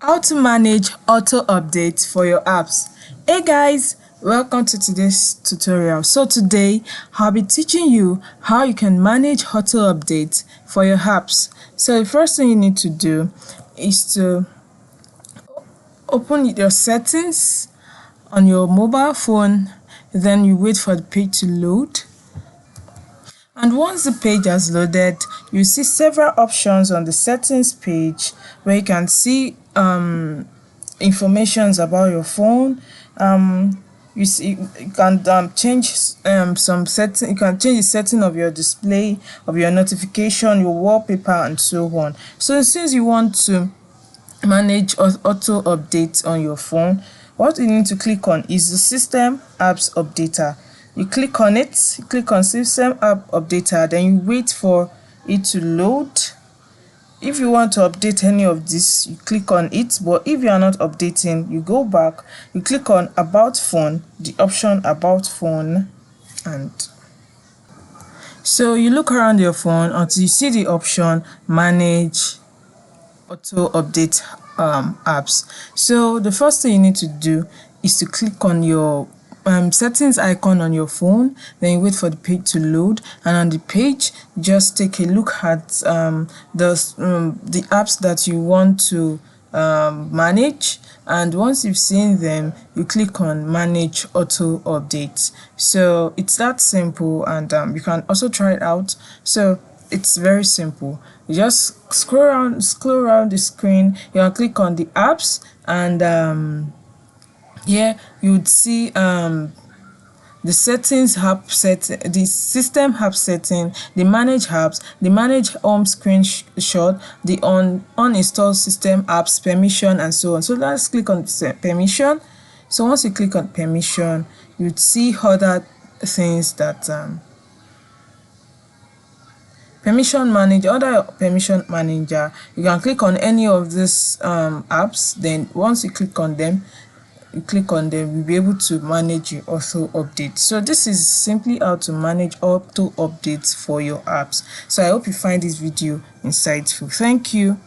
How to manage auto updates for your apps. Hey guys, welcome to today's tutorial. So today I'll be teaching you how you can manage auto updates for your apps. So the first thing you need to do is to open your settings on your mobile phone, then you wait for the page to load. And once the page has loaded, you see several options on the settings page where you can see informations about your phone. You can change some setting. You can change the setting of your display, of your notification, your wallpaper, and so on. So since you want to manage auto updates on your phone, what you need to click on is the System Apps Updater. You click on it, click on System App Updater, then you wait for it to load. If you want to update any of this, you click on it, but if you are not updating, you go back, you click on About Phone, the option About Phone, and so you look around your phone until you see the option Manage Auto Update apps. So the first thing you need to do is to click on your settings icon on your phone, then you wait for the page to load, and on the page just take a look at the apps that you want to manage, and once you've seen them, you click on Manage Auto Updates. So it's that simple, and you can also try it out. So it's very simple. You just scroll around the screen, you can click on the apps, and here you would see the settings app setting, the system app setting, the manage apps, the manage home screenshot, the uninstall system apps permission, and so on. So let's click on permission. So once you click on permission, you'd see other things that under permission manager, you can click on any of these apps. Then once you click on them, you'll be able to manage your auto updates. So this is simply how to manage auto updates for your apps. So I hope you find this video insightful. Thank you.